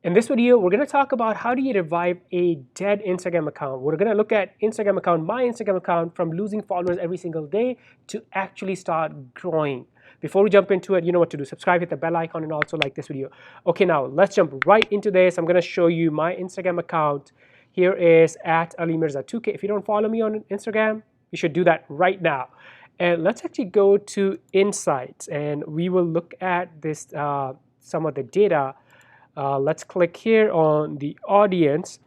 In this video, we're going to talk about how do you revive a dead Instagram account. We're going to look at Instagram account, my Instagram account, from losing followers every single day to actually start growing. Before we jump into it, you know what to do. Subscribe, hit the bell icon, and also like this video. Okay, now let's jump right into this. I'm going to show you my Instagram account. Here is at AliMirza2K. If you don't follow me on Instagram, you should do that right now. And let's actually go to Insights, and we will look at this some of the data. Let's click here on the audience,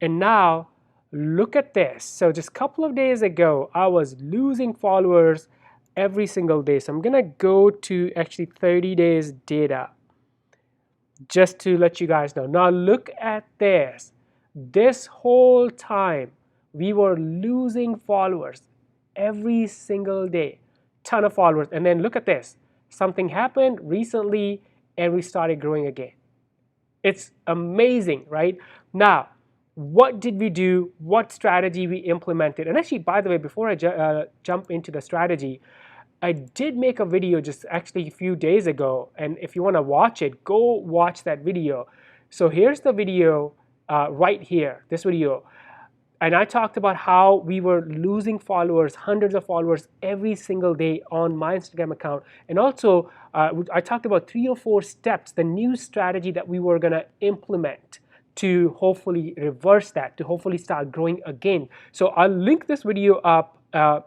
and now look at this. So just a couple of days ago, I was losing followers every single day. So I'm gonna go to actually 30 days data just to let you guys know. Now look at this. This whole time we were losing followers every single day, ton of followers. And then look at this, something happened recently and we started growing again. It's amazing, right? Now, what did we do? What strategy we implemented? And actually, by the way, before I jump into the strategy, I did make a video just actually a few days ago. And if you want to watch it, go watch that video. So here's the video right here, this video. And I talked about how we were losing followers, hundreds of followers every single day on my Instagram account. And also, I talked about 3 or 4 steps, the new strategy that we were gonna implement to hopefully reverse that, to hopefully start growing again. So I'll link this video up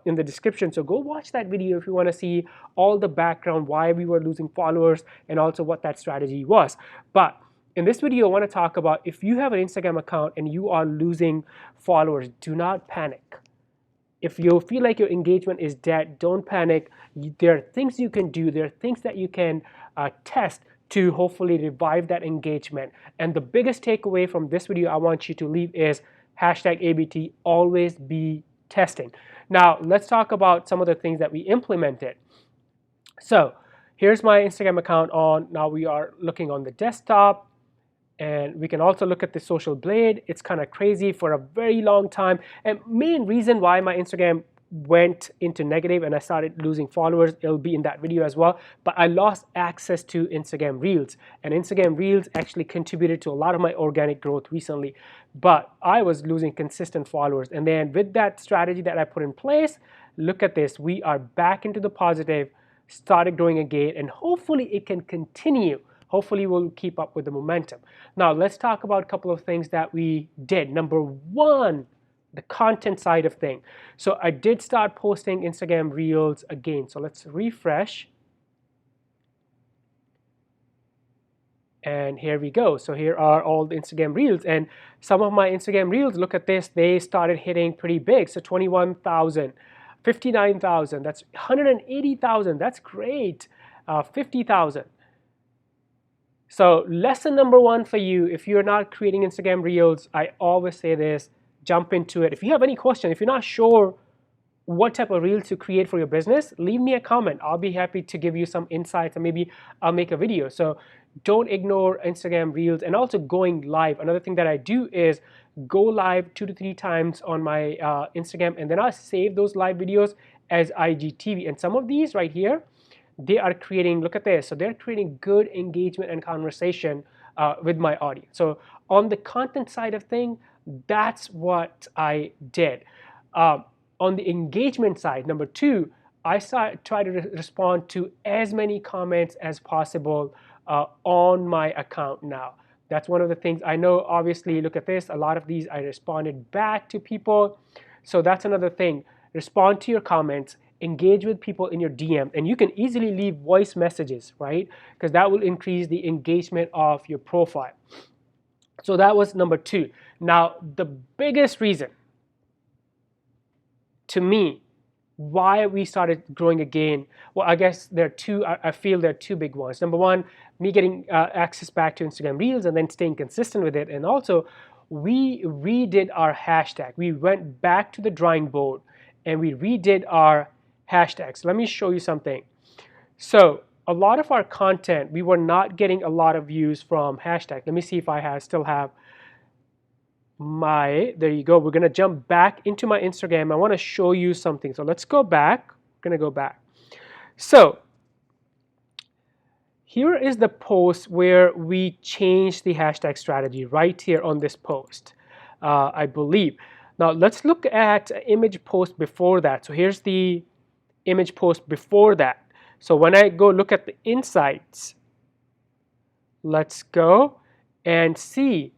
in the description. So go watch that video if you wanna see all the background, why we were losing followers, and also what that strategy was. But in this video, I want to talk about if you have an Instagram account and you are losing followers, do not panic. If you feel like your engagement is dead, don't panic. There are things you can do. There are things that you can test to hopefully revive that engagement. And the biggest takeaway from this video I want you to leave is #ABT, always be testing. Now, let's talk about some of the things that we implemented. So here's my Instagram account on. Now we are looking on the desktop. And we can also look at the social blade. It's kind of crazy for a very long time. And main reason why my Instagram went into negative and I started losing followers, it'll be in that video as well. But I lost access to Instagram Reels. And Instagram Reels actually contributed to a lot of my organic growth recently. But I was losing consistent followers. And then with that strategy that I put in place, look at this. We are back into the positive, started growing again, and hopefully it can continue. Hopefully we'll keep up with the momentum. Now let's talk about a couple of things that we did. Number one, the content side of things. So I did start posting Instagram Reels again. So let's refresh. And here we go. So here are all the Instagram Reels. And some of my Instagram Reels, look at this, they started hitting pretty big. So 21,000, 59,000, that's 180,000, that's great, 50,000. So lesson number one for you, if you're not creating Instagram Reels, I always say this, jump into it. If you have any question, if you're not sure what type of Reels to create for your business, leave me a comment. I'll be happy to give you some insights, and maybe I'll make a video. So don't ignore Instagram Reels, and also going live. Another thing that I do is go live 2 to 3 times on my Instagram, and then I'll save those live videos as IGTV. And some of these right here, they are creating, look at this, so they're creating good engagement and conversation with my audience. So on the content side of things, that's what I did. On the engagement side, number 2, I try to respond to as many comments as possible on my account now. That's one of the things I know. Obviously, look at this, a lot of these I responded back to people. So that's another thing, respond to your comments, engage with people in your DM, and you can easily leave voice messages, right? Because that will increase the engagement of your profile. So that was number 2. Now, the biggest reason to me why we started growing again, well, I guess there are 2, I feel there are 2 big ones. Number 1, me getting access back to Instagram Reels and then staying consistent with it. And also, we redid our hashtag. We went back to the drawing board and we redid our hashtags. Let me show you something. So a lot of our content, we were not getting a lot of views from hashtag. Let me see if I still have my, there you go. We're gonna jump back into my Instagram. I wanna show you something. So let's go back, we're gonna go back. So here is the post where we changed the hashtag strategy right here on this post, I believe. Now let's look at image post before that. So here's the image post before that. So when I go look at the insights, let's go and see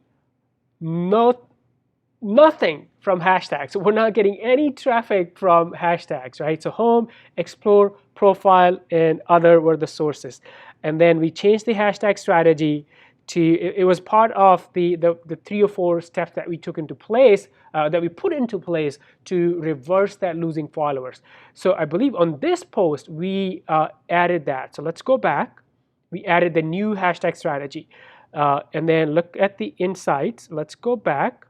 nothing from hashtags. So we're not getting any traffic from hashtags, right? So home, explore, profile, and other were the sources. And then we changed the hashtag strategy to, it was part of the 3 or 4 steps that we took into place, that we put into place to reverse that losing followers. So I believe on this post, we added that. So let's go back. We added the new hashtag strategy. And then look at the insights. Let's go back.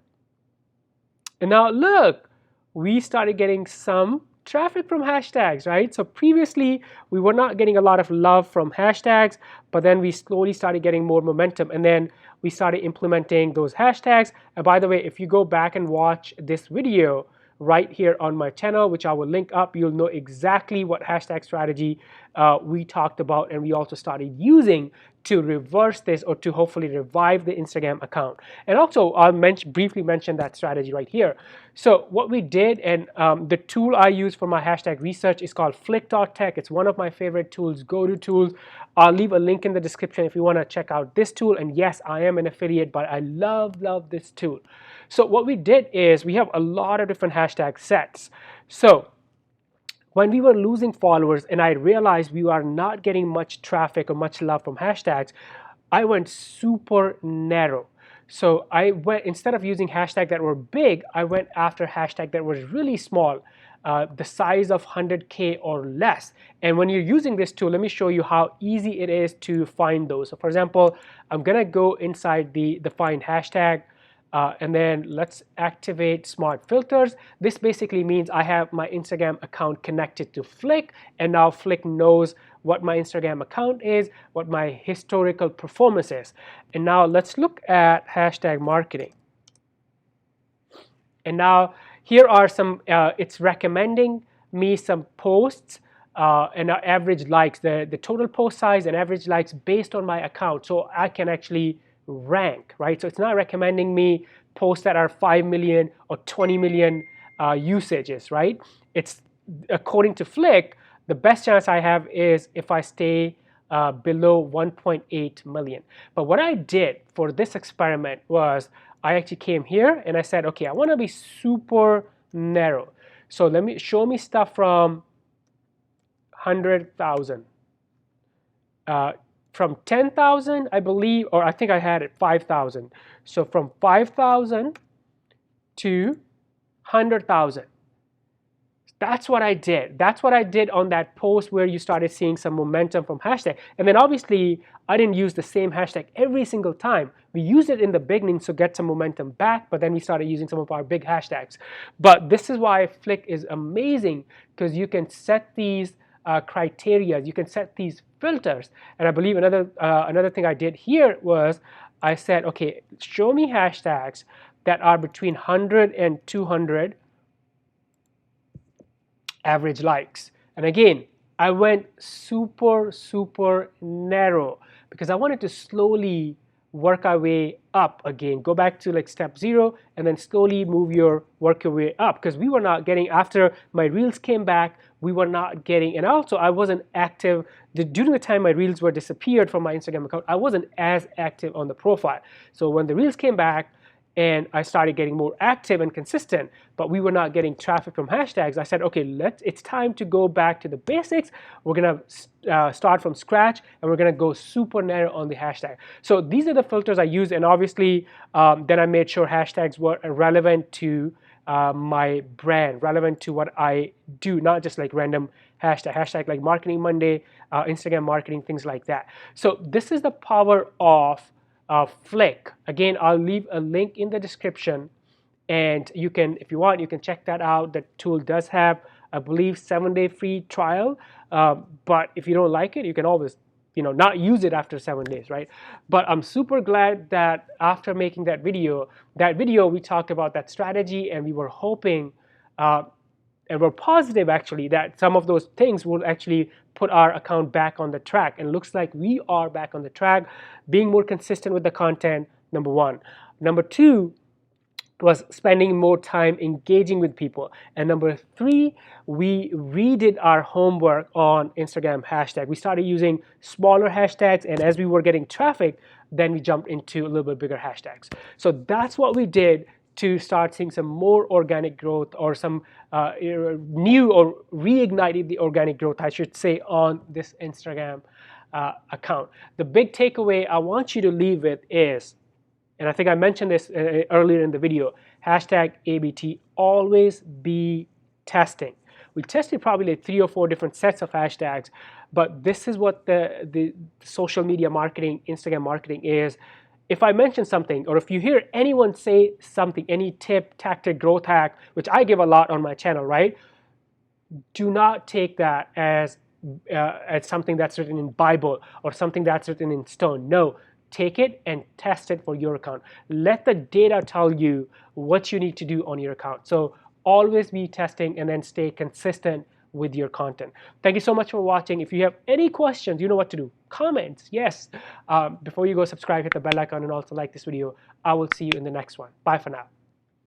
And now look, we started getting some traffic from hashtags, right? So previously we were not getting a lot of love from hashtags, but then we slowly started getting more momentum, and then we started implementing those hashtags. And by the way, if you go back and watch this video right here on my channel, which I will link up, you'll know exactly what hashtag strategy we talked about, and we also started using to reverse this, or to hopefully revive the Instagram account. And also I'll briefly mention that strategy right here. So what we did, and the tool I use for my hashtag research is called flick.tech. It's one of my favorite tools, go-to tools. I'll leave a link in the description if you want to check out this tool. And yes, I am an affiliate, but I love this tool. So what we did is we have a lot of different hashtag sets. So when we were losing followers and I realized we are not getting much traffic or much love from hashtags, I went super narrow. So I went, instead of using hashtags that were big, I went after hashtags that was really small, the size of 100K or less. And when you're using this tool, let me show you how easy it is to find those. So for example, I'm gonna go inside the find hashtag, and then let's activate smart filters. This basically means I have my Instagram account connected to Flick, and now Flick knows what my Instagram account is, what my historical performance is. And now let's look at hashtag marketing. And now here are some, it's recommending me some posts and average likes, the total post size and average likes based on my account, so I can actually rank, right? So it's not recommending me posts that are 5 million or 20 million usages, right? It's according to Flick, the best chance I have is if I stay below 1.8 million. But what I did for this experiment was I actually came here and I said, okay, I want to be super narrow. So let me show me stuff from 100,000. From 10,000, I believe, or I think I had it 5,000. So from 5,000 to 100,000. That's what I did. That's what I did on that post where you started seeing some momentum from hashtag. And then obviously, I didn't use the same hashtag every single time. We used it in the beginning to get some momentum back, but then we started using some of our big hashtags. But this is why Flick is amazing, because you can set these criteria, you can set these filters. And I believe another thing I did here was I said, okay, show me hashtags that are between 100 and 200 average likes. And again, I went super narrow because I wanted to slowly work our way up again. Go back to like step 0 and then slowly work your way up, because we were not getting, after my reels came back, we were not getting, and also I wasn't active during the time my reels were disappeared from my Instagram account. I wasn't as active on the profile. So when the reels came back and I started getting more active and consistent, but we were not getting traffic from hashtags, I said, okay, it's time to go back to the basics. We're gonna start from scratch, and we're gonna go super narrow on the hashtag. So these are the filters I used, and obviously then I made sure hashtags were relevant to my brand, relevant to what I do, not just like random hashtag like Marketing Monday, Instagram marketing, things like that. So this is the power of Flick. Again, I'll leave a link in the description, and you can, if you want, you can check that out. The tool does have, I believe, 7-day free trial, but if you don't like it, you can always, not use it after 7 days, right? But I'm super glad that after making that video we talked about that strategy, and we were hoping and we're positive actually that some of those things will actually put our account back on the track, and looks like we are back on the track, being more consistent with the content, number one. Number two was spending more time engaging with people. And number three, we redid our homework on Instagram hashtag. We started using smaller hashtags, and as we were getting traffic, then we jumped into a little bit bigger hashtags. So that's what we did to start seeing some more organic growth, or some new, or reignited the organic growth, I should say, on this Instagram account. The big takeaway I want you to leave with is, and I think I mentioned this earlier in the video, hashtag ABT, always be testing. We tested probably like 3 or 4 different sets of hashtags, but this is what the social media marketing, Instagram marketing is. If I mention something, or if you hear anyone say something, any tip, tactic, growth hack, which I give a lot on my channel, right? Do not take that as something that's written in Bible, or something that's written in stone. No. Take it and test it for your account. Let the data tell you what you need to do on your account. So always be testing, and then stay consistent with your content. Thank you so much for watching. If you have any questions, you know what to do. Comments, yes. Before you go, subscribe, hit the bell icon, and also like this video. I will see you in the next one. Bye for now.